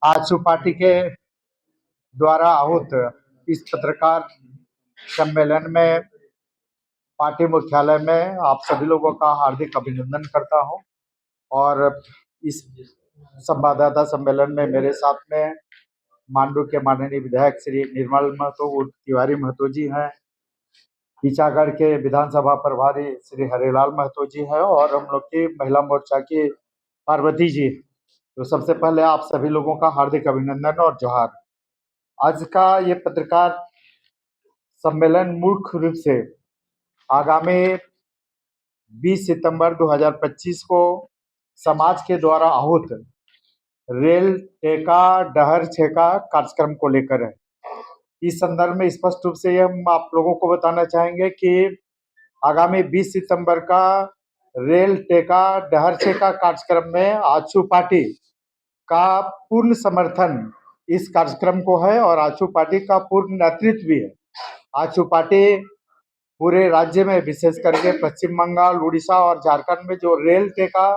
AJSU party के द्वारा आहूत इस पत्रकार सम्मेलन में पार्टी मुख्यालय में आप सभी लोगों का हार्दिक अभिनंदन करता हूं। और इस संवाददाता सम्मेलन में मेरे साथ में मांडू के माननीय विधायक श्री निर्मल महतो उर्फ तिवारी महतो जी हैं, ईचागढ़ के विधानसभा प्रभारी श्री हरिलाल महतो जी हैं और हम लोग की महिला मोर्चा की पार्वती जी। तो सबसे पहले आप सभी लोगों का हार्दिक अभिनंदन और जोहार। आज का ये पत्रकार सम्मेलन मुख्य रूप से आगामी 20 सितंबर 2025 को समाज के द्वारा आहूत रेल टेका डहर छेका कार्यक्रम को लेकर है। इस संदर्भ में स्पष्ट रूप से हम आप लोगों को बताना चाहेंगे कि आगामी 20 सितंबर का रेल टेका डहर छेका कार्यक्रम में आजसू पार्टी का पूर्ण समर्थन इस कार्यक्रम को है और आजसू पार्टी का पूर्ण नेतृत्व भी है। आजसू पार्टी पूरे राज्य में विशेष करके पश्चिम बंगाल, उड़ीसा और झारखंड में जो रेल टेका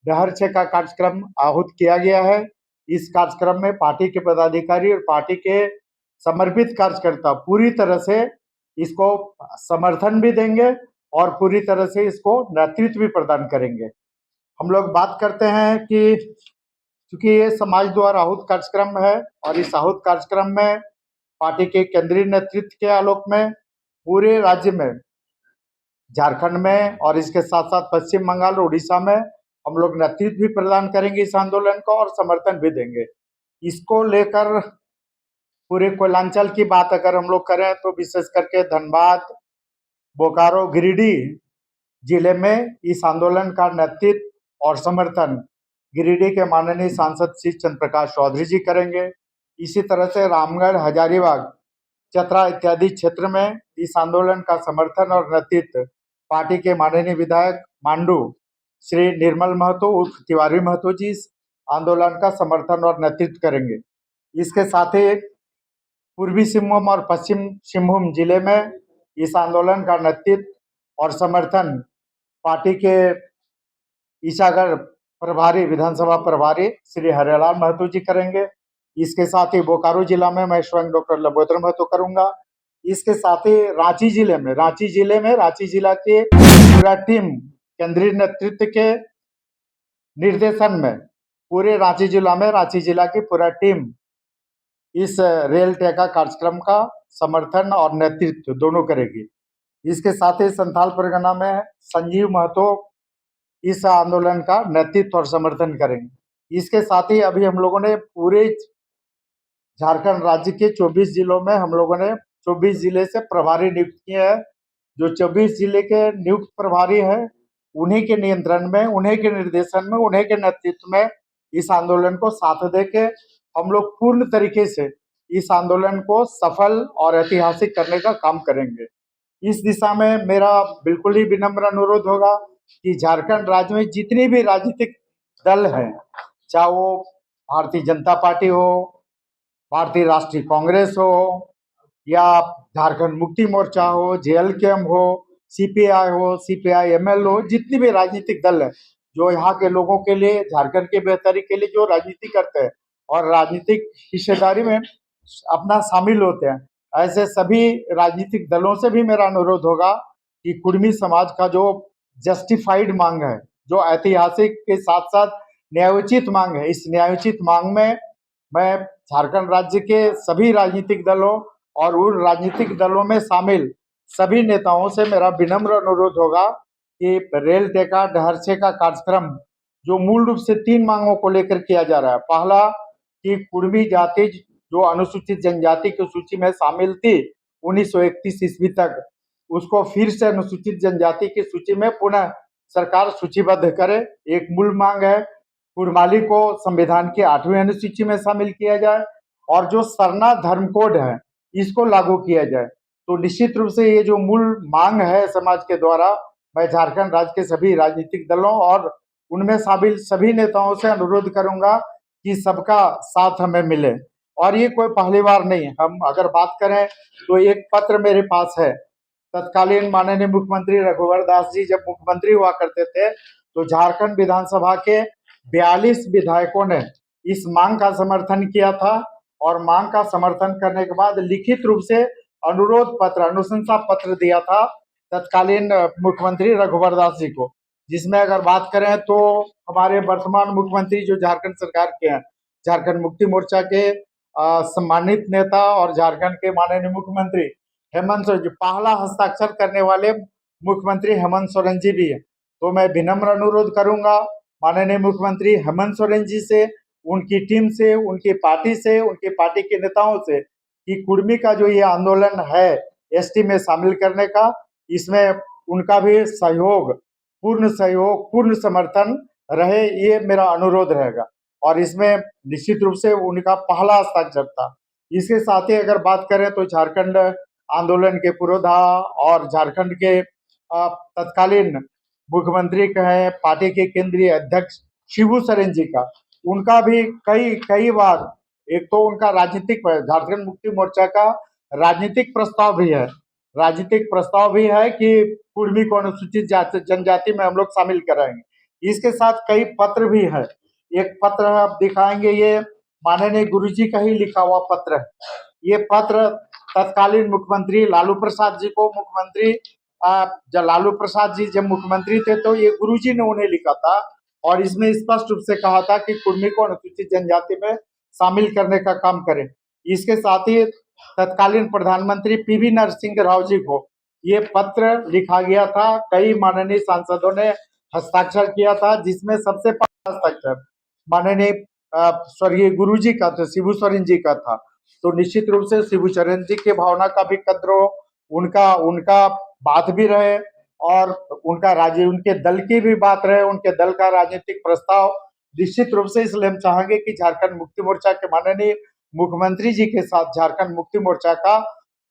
डहर छेका कार्यक्रम आहूत किया गया है, इस कार्यक्रम में पार्टी के पदाधिकारी और पार्टी के समर्पित कार्यकर्ता पूरी तरह से इसको समर्थन भी देंगे और पूरी तरह से इसको नेतृत्व भी प्रदान करेंगे। हम लोग बात करते हैं कि चूंकि ये समाज द्वारा आहूत कार्यक्रम है और इस आहूत कार्यक्रम में पार्टी के केंद्रीय नेतृत्व के आलोक में पूरे राज्य में, झारखंड में और इसके साथ साथ पश्चिम बंगाल और उड़ीसा में हम लोग नेतृत्व भी प्रदान करेंगे इस आंदोलन को और समर्थन भी देंगे। इसको लेकर पूरे कोयलांचल की बात अगर हम लोग करें तो विशेष करके धनबाद, बोकारो, गिरिडीह जिले में इस आंदोलन का नेतृत्व और समर्थन गिरिडीह के माननीय सांसद श्री चंद्र प्रकाश चौधरी जी करेंगे। इसी तरह से रामगढ़, हजारीबाग, चतरा इत्यादि क्षेत्र में इस आंदोलन का समर्थन और नेतृत्व पार्टी के माननीय विधायक मांडू श्री निर्मल महतो उर्फ तिवारी महतो जी इस आंदोलन का समर्थन और नेतृत्व करेंगे। इसके साथ ही पूर्वी सिंहभूम और पश्चिम सिंहभूम जिले में इस आंदोलन का नेतृत्व और समर्थन पार्टी के ईसागढ़ प्रभारी, विधानसभा प्रभारी श्री हरिलाल महतो जी करेंगे। इसके साथ ही बोकारो जिला में मैं स्वयं डॉक्टर लंबोदर महतो करूंगा। इसके साथ ही रांची जिला की पूरा टीम केंद्रीय नेतृत्व के निर्देशन में पूरे रांची जिला की पूरा टीम इस रेल टेका कार्यक्रम का समर्थन और नेतृत्व दोनों करेगी। इसके साथ ही संथाल परगना में संजीव महतो इस आंदोलन का नेतृत्व और समर्थन करेंगे। इसके साथ ही अभी हम लोगों ने पूरे झारखंड राज्य के 24 जिलों में हम लोगों ने 24 जिले से प्रभारी नियुक्त किए हैं। जो 24 जिले के नियुक्त प्रभारी हैं, उन्हीं के नियंत्रण में, उन्हीं के निर्देशन में, उन्हीं के नेतृत्व में इस आंदोलन को साथ देके हम लोग पूर्ण तरीके से इस आंदोलन को सफल और ऐतिहासिक करने का काम करेंगे। इस दिशा में मेरा बिल्कुल ही विनम्र अनुरोध होगा कि झारखंड राज्य में जितनी भी राजनीतिक दल हैं, चाहे वो भारतीय जनता पार्टी हो, भारतीय राष्ट्रीय कांग्रेस हो या झारखंड मुक्ति मोर्चा हो, जेएलकेएम हो, सीपीआई हो, सीपीआई-एमएल हो, जितनी भी राजनीतिक दल है जो यहाँ के लोगों के लिए, झारखंड की बेहतरी के लिए जो राजनीति करते हैं और राजनीतिक हिस्सेदारी में अपना शामिल होते हैं, ऐसे सभी राजनीतिक दलों से भी मेरा अनुरोध होगा कि कुर्मी समाज का जो जस्टिफाइड मांग है, जो ऐतिहासिक के साथ साथ न्यायोचित मांग है, इस न्यायोचित मांग में मैं झारखंड राज्य के सभी राजनीतिक दलों और उन राजनीतिक दलों में शामिल सभी नेताओं से मेरा विनम्र अनुरोध होगा कि रेल टेका डहर छेका कार्यक्रम जो मूल रूप से 3 मांगों को लेकर किया जा रहा है। पहला कि कुर्मी जाति जो अनुसूचित जनजाति की सूची में शामिल थी 1931 ईस्वी तक, उसको फिर से अनुसूचित जनजाति की सूची में पुनः सरकार सूचीबद्ध करे, एक मूल मांग है। कुड़माली को संविधान की 8वीं अनुसूची में शामिल किया जाए और जो सरना धर्म कोड है इसको लागू किया जाए। तो निश्चित रूप से ये जो मूल मांग है समाज के द्वारा, मैं झारखंड राज्य के सभी राजनीतिक दलों और उनमें शामिल सभी नेताओं से अनुरोध करूंगा कि सबका साथ हमें मिले। और ये कोई पहली बार नहीं, हम अगर बात करें तो एक पत्र मेरे पास है, तत्कालीन माननीय मुख्यमंत्री रघुवर दास जी जब मुख्यमंत्री हुआ करते थे तो झारखंड विधानसभा के 42 विधायकों ने इस मांग का समर्थन किया था और मांग का समर्थन करने के बाद लिखित रूप से अनुरोध पत्र, अनुशंसा पत्र दिया था तत्कालीन मुख्यमंत्री रघुवर दास जी को, जिसमें अगर बात करें तो हमारे वर्तमान मुख्यमंत्री जो झारखंड सरकार के हैं, झारखंड मुक्ति मोर्चा के सम्मानित नेता और झारखंड के माननीय मुख्यमंत्री हेमंत सोरेन जी, पहला हस्ताक्षर करने वाले मुख्यमंत्री हेमंत सोरेन जी भी है। तो मैं विनम्र अनुरोध करूंगा माननीय मुख्यमंत्री हेमंत सोरेन जी से, उनकी टीम से, उनकी पार्टी से, उनकी पार्टी के नेताओं से कि कुर्मी का जो ये आंदोलन है एसटी में शामिल करने का, इसमें उनका भी सहयोग, पूर्ण समर्थन रहे, ये मेरा अनुरोध रहेगा। और इसमें निश्चित रूप से उनका पहला हस्ताक्षर था। इसके साथ ही अगर बात करें तो झारखंड आंदोलन के पुरोधा और झारखंड के तत्कालीन मुख्यमंत्री कहे, पार्टी के केंद्रीय अध्यक्ष शिबू सोरेन जी का, उनका भी कई बार, एक तो उनका राजनीतिक, झारखंड मुक्ति मोर्चा का राजनीतिक प्रस्ताव भी है कि कुर्मी को अनुसूचित जनजाति में हम लोग शामिल कराएंगे। इसके साथ कई पत्र भी है। एक पत्र आप दिखाएंगे, ये माननीय गुरुजी का ही लिखा हुआ पत्र है। ये पत्र तत्कालीन मुख्यमंत्री लालू प्रसाद जी को, जब लालू प्रसाद जी जब मुख्यमंत्री थे तो ये गुरुजी ने उन्हें लिखा था और इसमें स्पष्ट रूप से कहा था कि कुर्मी को अनुसूचित जनजाति में शामिल करने का काम करें। इसके साथ ही तत्कालीन प्रधानमंत्री पीवी नरसिंह राव जी को ये पत्र लिखा गया था, कई माननीय सांसदों ने हस्ताक्षर किया था, जिसमें सबसे पहला हस्ताक्षर माननीय स्वर्गीय गुरुजी का था, शिबू सोरेन जी का था। तो निश्चित रूप से शिबू सोरेन जी की भावना का भी कद्र हो, उनका बात भी रहे और उनके दल की भी बात रहे, उनके दल का राजनीतिक प्रस्ताव निश्चित रूप से। इसलिए हम चाहेंगे कि झारखंड मुक्ति मोर्चा के माननीय मुख्यमंत्री जी के साथ झारखंड मुक्ति मोर्चा का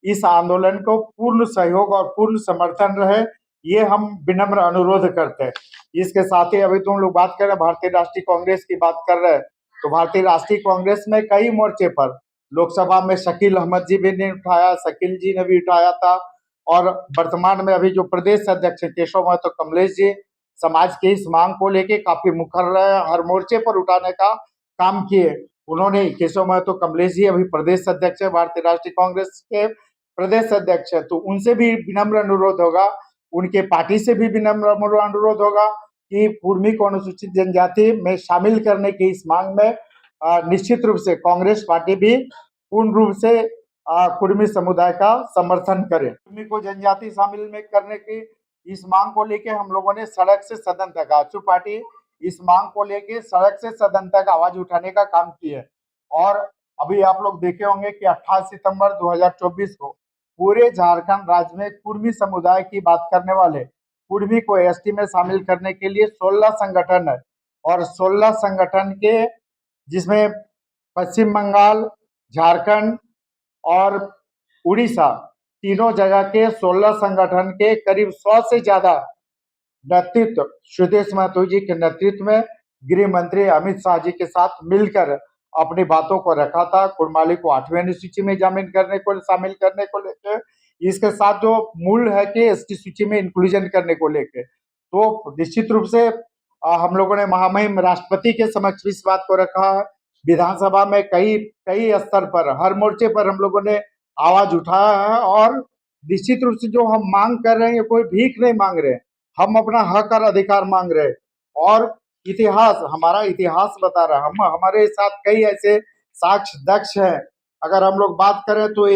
इस आंदोलन को पूर्ण सहयोग और पूर्ण समर्थन रहे, ये हम विनम्र अनुरोध करते हैं। इसके साथ ही अभी तुम लोग बात कर रहे हैं भारतीय राष्ट्रीय कांग्रेस की बात कर रहे हैं, तो भारतीय राष्ट्रीय कांग्रेस में कई मोर्चे पर लोकसभा में शकील अहमद जी भी ने उठाया, शकील जी ने भी उठाया था, और वर्तमान में अभी जो प्रदेश अध्यक्ष केशव महतो कमलेश जी समाज की इस मांग को लेके काफी मुखर रहे, हर मोर्चे पर उठाने का काम किए उन्होंने। केशव महतो कमलेश जी अभी प्रदेश अध्यक्ष है, भारतीय राष्ट्रीय कांग्रेस के प्रदेश अध्यक्ष है, तो उनसे भी विनम्र अनुरोध होगा, उनके पार्टी से भी विनम्र अनुरोध होगा कि कुर्मी को अनुसूचित जनजाति में शामिल करने की इस मांग में निश्चित रूप से कांग्रेस पार्टी भी पूर्ण रूप से कुर्मी समुदाय का समर्थन करे। कुर्मी को जनजाति शामिल में करने की इस मांग को लेके हम लोगों ने सड़क से सदन तक, आजसू पार्टी इस मांग को लेके सड़क से सदन तक आवाज उठाने का काम की है। और अभी आप लोग देखे होंगे कि 28 सितंबर 2024 को पूरे झारखंड राज्य में कुर्मी समुदाय की बात करने वाले, कुर्मी को एसटी में शामिल करने के लिए 16 संगठन है, और 16 संगठन के जिसमें पश्चिम बंगाल, झारखंड और उड़ीसा तीनों जगह के 16 संगठन के करीब 100 से ज्यादा नेतृत्व सुदेश महतो जी के नेतृत्व में गृह मंत्री अमित शाह जी के साथ मिलकर अपनी बातों को रखा था, कुर्माली को 8वीं अनुसूची में शामिल करने को लेकर। इसके साथ जो मूल है कि एसटी सूची में इंक्लूजन करने को लेकर, तो निश्चित रूप से हम लोगों ने महामहिम राष्ट्रपति के समक्ष इस बात को रखा है। विधानसभा में कई स्तर पर, हर मोर्चे पर हम लोगों ने आवाज उठाया है, और निश्चित रूप से जो हम मांग कर रहे हैं, कोई भीख नहीं मांग रहे, हम अपना हक और अधिकार मांग रहे। और हमारा इतिहास बता रहा है, हमारे साथ कई ऐसे साक्ष्य दक्ष हैं। अगर हम लोग बात करें तो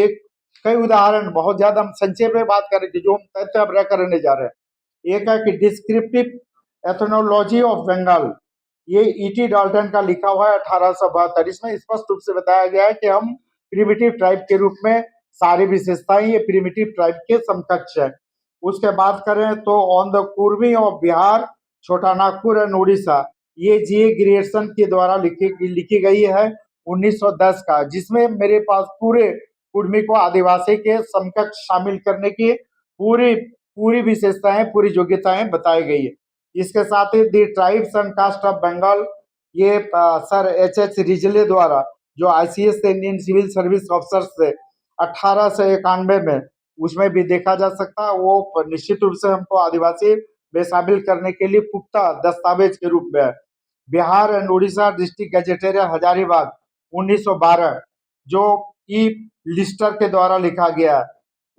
कई उदाहरण, बहुत ज्यादा हम संक्षेप में बात करें जो हम तथ्य अब करने जा रहे हैं। एक है कि डिस्क्रिप्टिव एथनोलॉजी ऑफ बंगाल, ये ईटी डाल्टन का लिखा हुआ है 1872। इसमें स्पष्ट रूप से बताया गया है कि हम प्रिमिटिव ट्राइब के रूप में सारी विशेषताएं ये प्रिमिटिव ट्राइब के समकक्ष है। उसके बात करें तो on the Kurmi of Bihar, छोटा नागपुर एंड उड़ीसा, ये जी ग्रियर्सन के द्वारा लिखी गई है 1910 का, जिसमें मेरे पास पूरे कुर्मी को आदिवासी के समकक्ष शामिल करने की पूरी विशेषताएं, पूरी योग्यताएं बताई गई है। इसके साथ ही the tribes and caste of Bengal, ये सर एच रिजले द्वारा, जो आईसीएस से इंडियन सिविल सर्विस ऑफिसर्स थे 1891 में, उसमें भी देखा जा सकता है। वो निश्चित रूप से हमको आदिवासी में शामिल करने के लिए पुख्ता दस्तावेज के रूप में है। बिहार एंड उड़ीसा डिस्ट्रिक्ट गजेटेरियन हजारीबाग 1912 जो ई लिस्टर के द्वारा लिखा गया है।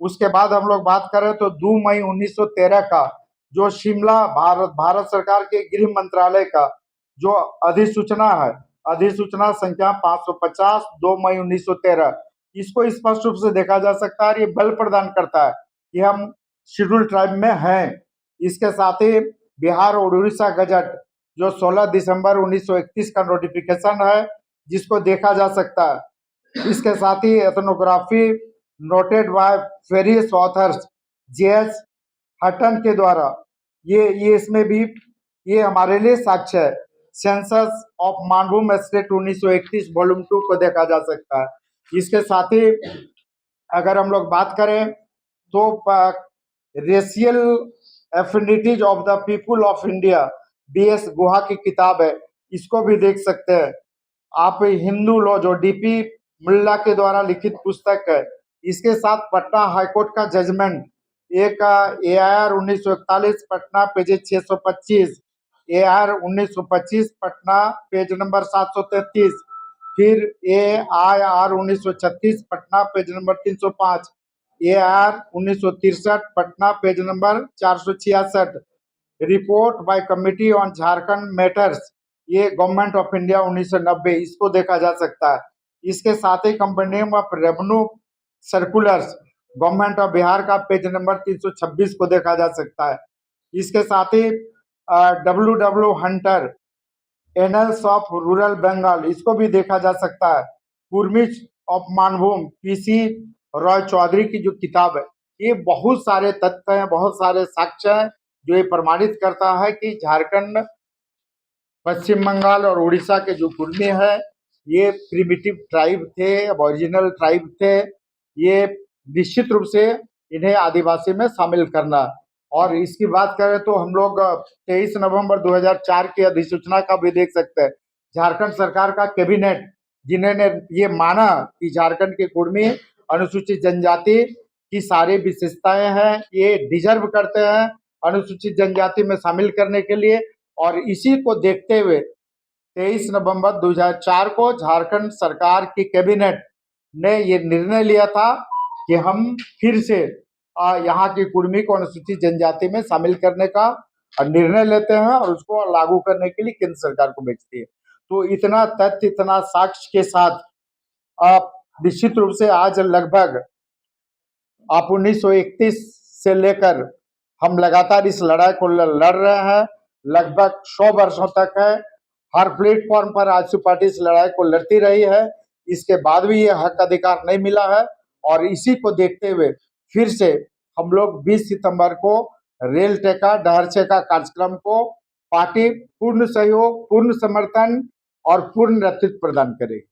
उसके बाद हम लोग बात करें तो 2 मई 1913 का जो शिमला भारत सरकार के गृह मंत्रालय का जो अधिसूचना है, अधिसूचना संख्या 550 2 मई 1913, इसको स्पष्ट रूप से देखा जा सकता है। ये बल प्रदान करता है कि हम शेड्यूल ट्राइब में हैं। इसके साथ ही बिहार और उड़ीसा गजट जो 16 दिसंबर 1931 का नोटिफिकेशन है, जिसको देखा जा सकता है। इसके साथ ही ethnography noted by various authors JS Hutton के द्वारा ये इसमें भी ये हमारे लिए साक्ष्य है। Census of Manbhum state 1931 volume 2 को देखा जा सकता है। इसके साथ ही अगर हम लोग बात करें तो racial affinities of the people of India BS Guha की किताब है, इसको भी देख सकते हैं आप। हिंदू लॉ जो डीपी मुल्ला के द्वारा लिखित पुस्तक है, इसके साथ पटना हाईकोर्ट का जजमेंट एक AIR 1941 Patna page 625, AIR 1925 Patna page number 733, फिर AIR 1936 Patna page number 305, AIR 1963 Patna page number 466, report by committee on Jharkhand matters ये गवर्नमेंट ऑफ इंडिया 1990, इसको देखा जा सकता है। इसके साथ ही company of revenue circulars government of Bihar का पेज नंबर 326 को देखा जा सकता है। इसके साथ ही WW Hunter annals of rural Bengal, इसको भी देखा जा सकता है। कुर्मिच ऑफ मानभूम PC रॉय चौधरी की जो किताब है, ये बहुत सारे तथ्य हैं, बहुत सारे साक्ष्य हैं जो ये प्रमाणित करता है कि झारखंड, पश्चिम बंगाल और उड़ीसा के जो कुर्मी है ये प्रिमिटिव ट्राइब थे, ओरिजिनल ट्राइब थे। ये निश्चित रूप से इन्हें आदिवासी में शामिल करना। और इसकी बात करें तो हम लोग 23 नवंबर 2004 की अधिसूचना का भी देख सकते हैं। झारखंड सरकार का कैबिनेट जिन्होंने ये माना कि झारखंड के कुर्मी अनुसूचित जनजाति की सारी विशेषताएं हैं, ये डिजर्व करते हैं अनुसूचित जनजाति में शामिल करने के लिए। और इसी को देखते हुए 23 नवंबर 2004 को झारखंड सरकार की कैबिनेट ने ये निर्णय लिया था कि हम फिर से यहाँ की कुर्मी को अनुसूचित जनजाति में शामिल करने का निर्णय लेते हैं और उसको लागू करने के लिए केंद्र सरकार को भेजती है। तो इतना तथ्य, इतना साक्ष्य के साथ आप निश्चित रूप से आज लगभग आप 1931 से लेकर हम लगातार इस लड़ाई को लड़ रहे हैं, लगभग 100 वर्षों तक है। हर प्लेटफॉर्म पर आजसू पार्टी इस लड़ाई को लड़ती रही है, इसके बाद भी ये हक अधिकार नहीं मिला है। और इसी को देखते हुए फिर से हम लोग 20 सितंबर को रेल टेका डहरचे का कार्यक्रम को पार्टी पूर्ण सहयोग, पूर्ण समर्थन और पूर्ण नेतृत्व प्रदान करेगी।